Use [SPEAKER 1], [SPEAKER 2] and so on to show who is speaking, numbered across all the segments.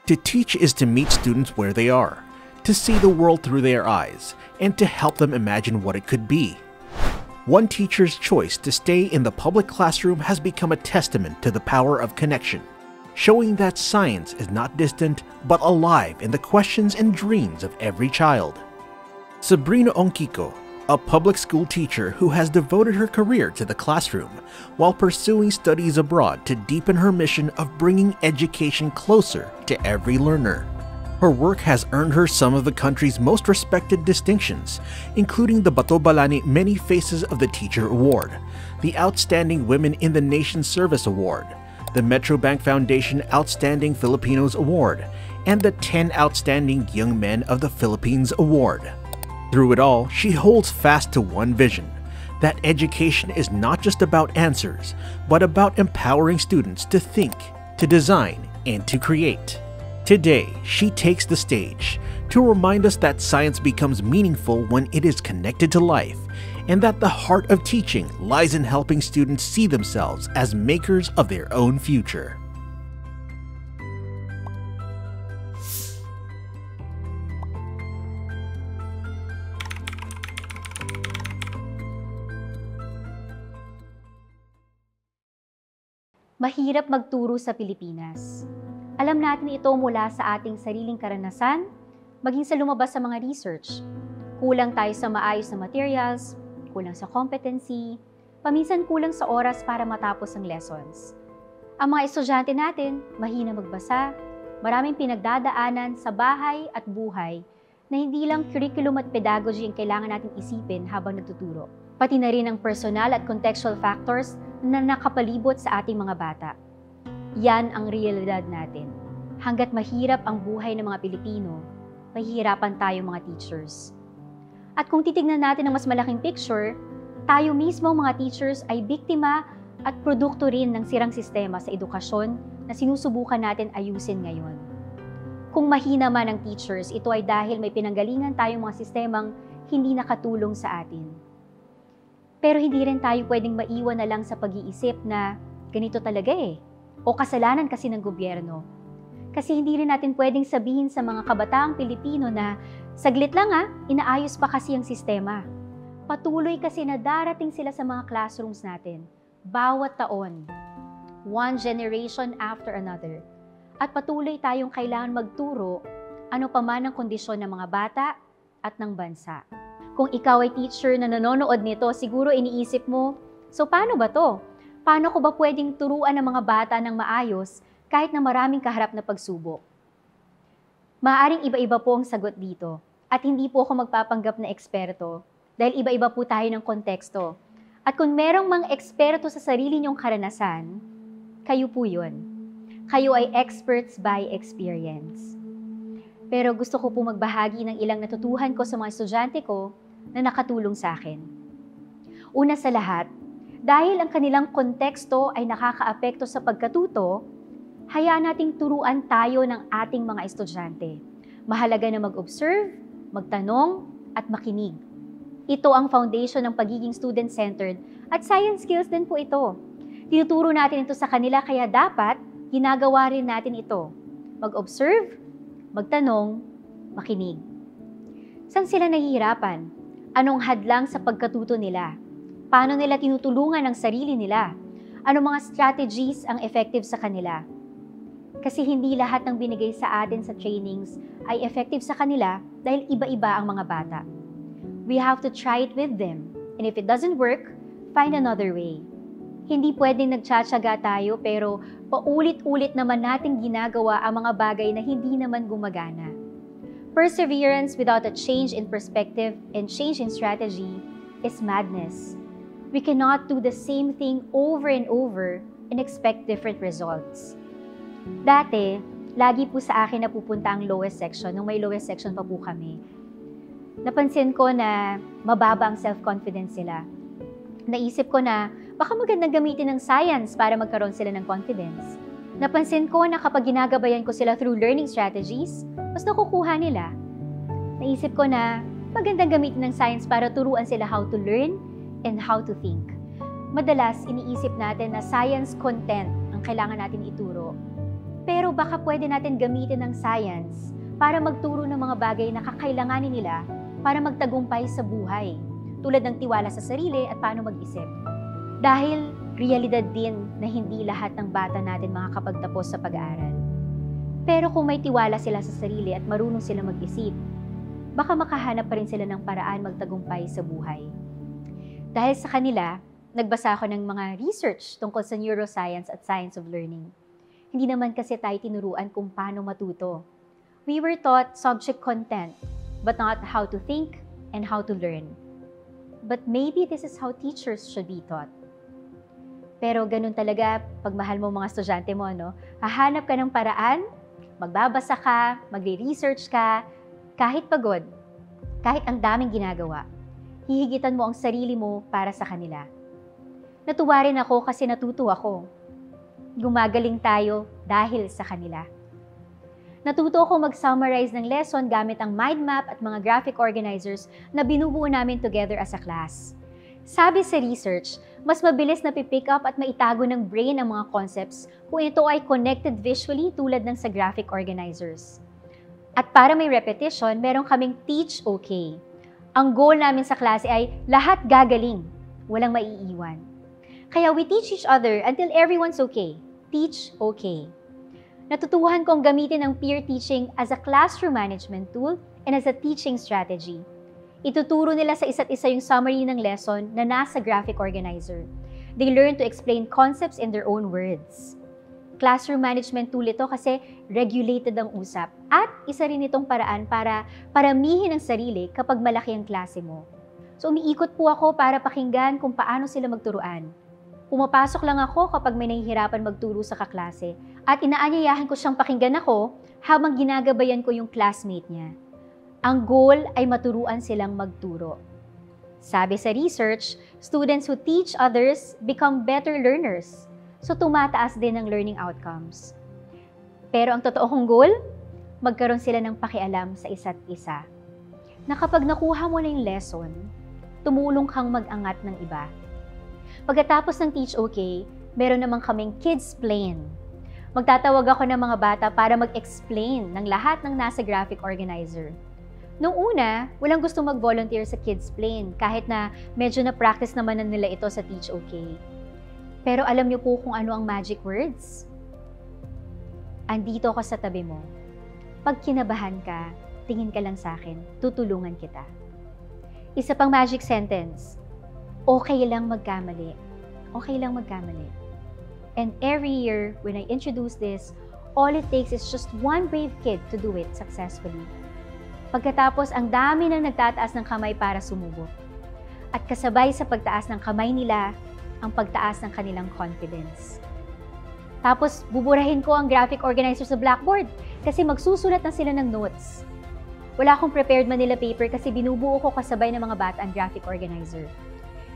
[SPEAKER 1] To teach is to meet students where they are, to see the world through their eyes, and to help them imagine what it could be. One teacher's choice to stay in the public classroom has become a testament to the power of connection, showing that science is not distant but alive in the questions and dreams of every child. Sabrina Ongkiko, a public school teacher who has devoted her career to the classroom while pursuing studies abroad to deepen her mission of bringing education closer to every learner. Her work has earned her some of the country's most respected distinctions, including the Batobalani Many Faces of the Teacher Award, the Outstanding Women in the Nation Service Award, the Metrobank Foundation Outstanding Filipinos Award, and the 10 Outstanding Young Men of the Philippines Award. Through it all, she holds fast to one vision, that education is not just about answers, but about empowering students to think, to design, and to create. Today, she takes the stage to remind us that science becomes meaningful when it is connected to life, and that the heart of teaching lies in helping students see themselves as makers of their own future.
[SPEAKER 2] Mahirap magturo sa Pilipinas. Alam natin ito mula sa ating sariling karanasan, maging sa lumabas sa mga research. Kulang tayo sa maayos na materials, kulang sa competency, paminsan kulang sa oras para matapos ang lessons. Ang mga estudyante natin, mahina magbasa, maraming pinagdadaanan sa bahay at buhay na hindi lang curriculum at pedagogy ang kailangan natin isipin habang nagtuturo. Pati na rin ang personal at contextual factors na nakapalibot sa ating mga bata. Yan ang realidad natin. Hanggat mahirap ang buhay ng mga Pilipino, mahihirapan tayo mga teachers. At kung titignan natin ang mas malaking picture, tayo mismo mga teachers ay biktima at produkto rin ng sirang sistema sa edukasyon na sinusubukan natin ayusin ngayon. Kung mahina man ang teachers, ito ay dahil may pinanggalingan tayong mga sistemang hindi nakatulong sa atin. Pero hindi rin tayo pwedeng maiwan na lang sa pag-iisip na ganito talaga o kasalanan kasi ng gobyerno. Kasi hindi rin natin pwedeng sabihin sa mga kabataang Pilipino na saglit lang inaayos pa kasi ang sistema. Patuloy kasi na darating sila sa mga classrooms natin, bawat taon, one generation after another. At patuloy tayong kailangan magturo ano pa man ang kondisyon ng mga bata at ng bansa. Kung ikaw ay teacher na nanonood nito, siguro iniisip mo, so paano ba to? Paano ko ba pwedeng turuan ng mga bata ng maayos kahit na maraming kaharap na pagsubok? Maaaring iba-iba po ang sagot dito at hindi po ako magpapanggap na eksperto dahil iba-iba po tayo ng konteksto. At kung merong mga eksperto sa sarili niyong karanasan, kayo po yun. Kayo ay experts by experience. Pero gusto ko po magbahagi ng ilang natutuhan ko sa mga estudyante ko na nakatulong sa akin. Una sa lahat, dahil ang kanilang konteksto ay nakakaapekto sa pagkatuto, hayaan nating turuan tayo ng ating mga estudyante. Mahalaga na mag-observe, magtanong, at makinig. Ito ang foundation ng pagiging student-centered at science skills din po ito. Tinuturo natin ito sa kanila kaya dapat ginagawa rin natin ito. Mag-observe, magtanong, makinig. Saan sila nahihirapan? Anong hadlang sa pagkatuto nila? Paano nila tinutulungan ang sarili nila? Anong mga strategies ang effective sa kanila? Kasi hindi lahat ng binigay sa atin sa trainings ay effective sa kanila dahil iba-iba ang mga bata. We have to try it with them. And if it doesn't work, find another way. Hindi pwedeng nagtsatsaga tayo pero paulit-ulit naman nating ginagawa ang mga bagay na hindi naman gumagana. Perseverance without a change in perspective and change in strategy is madness. We cannot do the same thing over and over and expect different results. Dati, lagi po sa akin napupunta ang lowest section, nung may lowest section pa po kami. Napansin ko na mababa ang self-confidence sila. Naisip ko na baka magandang gamitin ng science para magkaroon sila ng confidence. Napansin ko na kapag ginagabayan ko sila through learning strategies, mas nakukuha nila. Naisip ko na magandang gamitin ng science para turuan sila how to learn and how to think. Madalas, iniisip natin na science content ang kailangan natin ituro. Pero baka pwede natin gamitin ng science para magturo ng mga bagay na kakailanganin nila para magtagumpay sa buhay, tulad ng tiwala sa sarili at paano mag-isip. Dahil realidad din na hindi lahat ng bata natin makakapagtapos sa pag-aaral. Pero kung may tiwala sila sa sarili at marunong sila mag-isip, baka makahanap pa rin sila ng paraan magtagumpay sa buhay. Dahil sa kanila, nagbasa ako ng mga research tungkol sa neuroscience at science of learning. Hindi naman kasi tayo tinuruan kung paano matuto. We were taught subject content, but not how to think and how to learn. But maybe this is how teachers should be taught. Pero ganun talaga, pag mahal mo mga estudyante mo, no? Hahanap ka ng paraan, magbabasa ka, magre-research ka, kahit pagod, kahit ang daming ginagawa, hihigitan mo ang sarili mo para sa kanila. Natuwa rin ako kasi natuto ako. Gumagaling tayo dahil sa kanila. Natuto ako mag-summarize ng lesson gamit ang mind map at mga graphic organizers na binubuo namin together as a class. Sabi sa research, mas mabilis na pipick up at maitago ng brain ang mga concepts kung ito ay connected visually tulad ng sa graphic organizers. At para may repetition, meron kaming teach okay. Ang goal namin sa klase ay lahat gagaling, walang maiiwan. Kaya we teach each other until everyone's okay. Teach okay. Natutuhan kong gamitin ang peer teaching as a classroom management tool and as a teaching strategy. Ituturo nila sa isa't isa yung summary ng lesson na nasa graphic organizer. They learn to explain concepts in their own words. Classroom management tool ito kasi regulated ang usap at isa rin itong paraan para paramihin ang sarili kapag malaki ang klase mo. So umiikot po ako para pakinggan kung paano sila magturuan. Pumapasok lang ako kapag may nahihirapan magturo sa kaklase at inaanyayahan ko siyang pakinggan ako habang ginagabayan ko yung classmate niya. Ang goal ay maturuan silang magturo. Sabi sa research, students who teach others become better learners. So tumataas din ang learning outcomes. Pero ang totoo kong goal, magkaroon sila ng pakialam sa isa't isa. Na kapag nakuha mo na yung lesson, tumulong kang mag-angat ng iba. Pagkatapos ng Teach Okay, meron namang kaming Kids Plain. Magtatawag ako ng mga bata para mag-explain ng lahat ng nasa graphic organizer. Noong una, walang gusto mag-volunteer sa Kids Plain kahit na medyo na-practice naman na nila ito sa Teach Okay. Pero alam niyo po kung ano ang magic words? Andito ako sa tabi mo. Pag kinabahan ka, tingin ka lang sa akin, tutulungan kita. Isa pang magic sentence, okay lang magkamali. Okay lang magkamali. And every year, when I introduce this, all it takes is just one brave kid to do it successfully. Pagkatapos, ang dami nang nagtataas ng kamay para sumubok. At kasabay sa pagtaas ng kamay nila, ang pagtaas ng kanilang confidence. Tapos, buburahin ko ang graphic organizer sa Blackboard kasi magsusulat na sila ng notes. Wala akong prepared Manila paper kasi binubuo ko kasabay ng mga bata ang graphic organizer.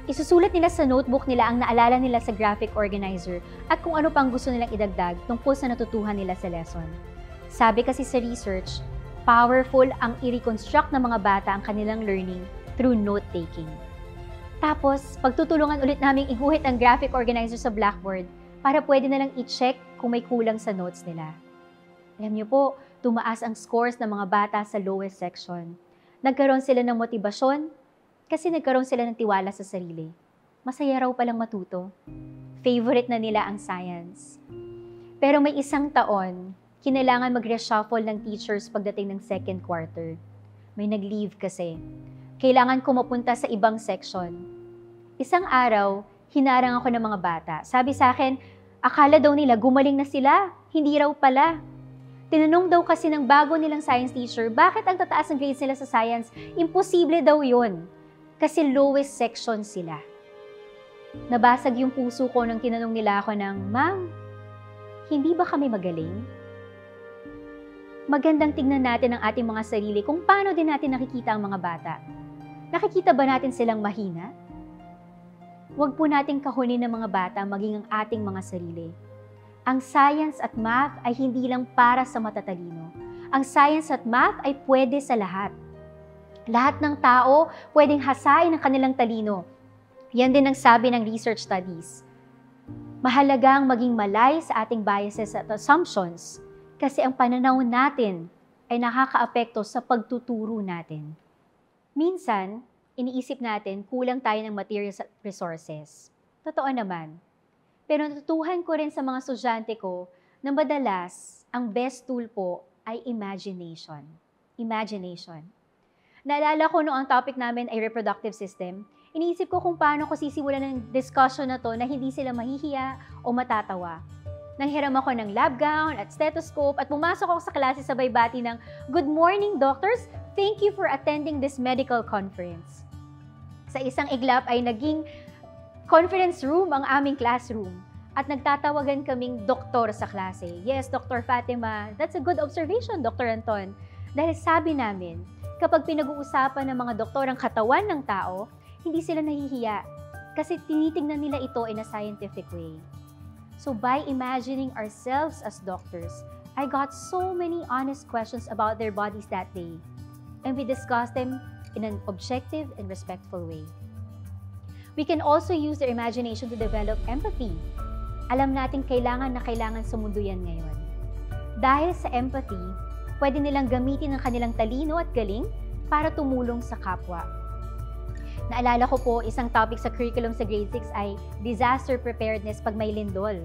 [SPEAKER 2] Isusulat nila sa notebook nila ang naalala nila sa graphic organizer at kung ano pang gusto nilang idagdag tungkol sa natutuhan nila sa lesson. Sabi kasi sa research, powerful ang i-reconstruct ng mga bata ang kanilang learning through note-taking. Tapos, pagtutulungan ulit naming ihuhit ang graphic organizer sa Blackboard para pwede na lang i-check kung may kulang sa notes nila. Alam niyo po, tumaas ang scores ng mga bata sa lowest section. Nagkaroon sila ng motibasyon kasi nagkaroon sila ng tiwala sa sarili. Masaya raw palang matuto. Favorite na nila ang science. Pero may isang taon, kinailangan mag-reshuffle ng teachers pagdating ng second quarter. May nag-leave kasi. Kailangan ko mapunta sa ibang section. Isang araw, hinarang ako ng mga bata. Sabi sa akin, akala daw nila gumaling na sila. Hindi raw pala. Tinanong daw kasi ng bago nilang science teacher, bakit ang tataas ng grades nila sa science? Imposible daw yun. Kasi lowest section sila. Nabasag yung puso ko nang tinanong nila ako ng, Ma'am, hindi ba kami magaling? Magandang tignan natin ang ating mga sarili kung paano din natin nakikita ang mga bata. Nakikita ba natin silang mahina? Huwag po nating kahunin ng mga bata maging ang ating mga sarili. Ang science at math ay hindi lang para sa matatalino. Ang science at math ay pwede sa lahat. Lahat ng tao pwedeng hasain ang kanilang talino. Yan din ang sabi ng research studies. Mahalagang maging malay sa ating biases at assumptions kasi ang pananaw natin ay nakakaapekto sa pagtuturo natin. Minsan, iniisip natin kulang tayo ng materials at resources. Totoo naman. Pero natutuhan ko rin sa mga estudyante ko na madalas, ang best tool po ay imagination. Imagination. Naalala ko noong ang topic namin ay reproductive system, iniisip ko kung paano ko sisimulan ng discussion na to na hindi sila mahihiya o matatawa. Nanghiram ako ng lab gown at stethoscope at pumasok ako sa klase sabay bati ng, "Good morning, doctors! Thank you for attending this medical conference." Sa isang iglap ay naging conference room ang aming classroom at nagtatawagan kaming doktor sa klase. Yes, Dr. Fatima, that's a good observation, Dr. Anton. Dahil sabi namin, kapag pinag-uusapan ng mga doktor ang katawan ng tao, hindi sila nahihiya kasi tinitingnan nila ito in a scientific way. So by imagining ourselves as doctors, I got so many honest questions about their bodies that day. And we discussed them in an objective and respectful way. We can also use their imagination to develop empathy. Alam natin kailangan na kailangan sa mundo yan ngayon. Dahil sa empathy, pwede nilang gamitin ang kanilang talino at galing para tumulong sa kapwa. Naalala ko po, isang topic sa curriculum sa grade 6 ay disaster preparedness pag may lindol.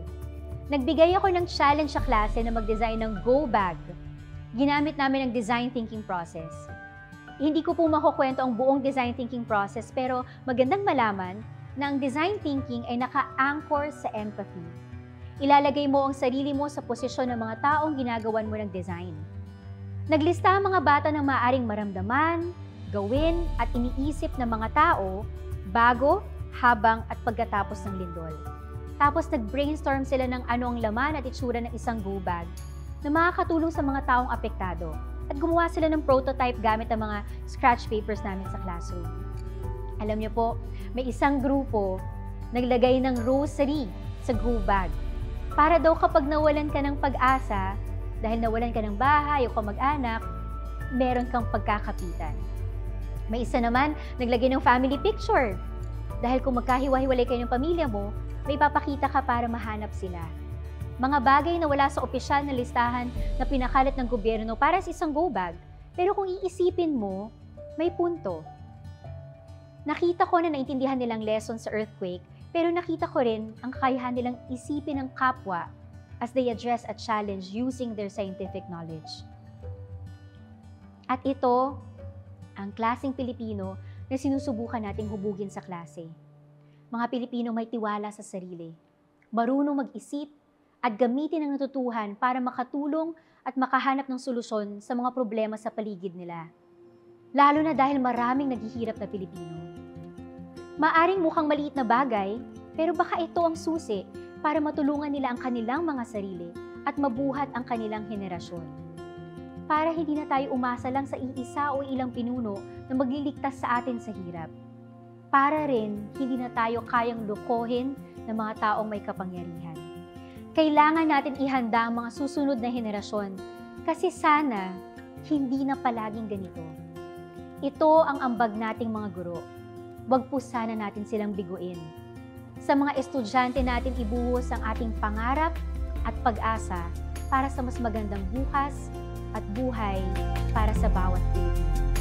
[SPEAKER 2] Nagbigay ako ng challenge sa klase na mag-design ng go bag. Ginamit namin ang design thinking process. Hindi ko po makukwento ang buong design thinking process pero magandang malaman na ang design thinking ay naka-anchor sa empathy. Ilalagay mo ang sarili mo sa posisyon ng mga taong ginagawan mo ng design. Naglista ang mga bata ng maaaring maramdaman, gawin at iniisip ng mga tao bago, habang at pagkatapos ng lindol. Tapos nag-brainstorm sila ng ano ang laman at itsura ng isang go bag na makakatulong sa mga taong apektado. At gumawa sila ng prototype gamit ang mga scratch papers namin sa classroom. Alam niyo po, may isang grupo naglagay ng rosary sa go bag para daw kapag nawalan ka ng pag-asa, dahil nawalan ka ng bahay o kamag-anak, meron kang pagkakapitan. May isa naman, naglagay ng family picture. Dahil kung magkahiwa-hiwalay kayo ng pamilya mo, may papakita ka para mahanap sila. Mga bagay na wala sa opisyal na listahan na pinakalat ng gobyerno para sa isang go bag. Pero kung iisipin mo, may punto. Nakita ko na naintindihan nilang lesson sa earthquake, pero nakita ko rin ang kakayahan nilang isipin ng kapwa as they address a challenge using their scientific knowledge. At ito, ang klaseng Pilipino na sinusubukan nating hubugin sa klase. Mga Pilipino may tiwala sa sarili, marunong mag-isip at gamitin ang natutuhan para makatulong at makahanap ng solusyon sa mga problema sa paligid nila. Lalo na dahil maraming naghihirap na Pilipino. Maaring mukhang maliit na bagay, pero baka ito ang susi para matulungan nila ang kanilang mga sarili at mabuhat ang kanilang henerasyon. Para hindi na tayo umasa lang sa iisa o ilang pinuno na magliligtas sa atin sa hirap. Para rin hindi na tayo kayang lokohin ng mga taong may kapangyarihan. Kailangan natin ihanda ang mga susunod na henerasyon kasi sana hindi na palaging ganito. Ito ang ambag nating mga guro. Huwag po sana natin silang biguin. Sa mga estudyante natin ibuhos ang ating pangarap at pag-asa para sa mas magandang bukas at buhay para sa bawat Pilipino.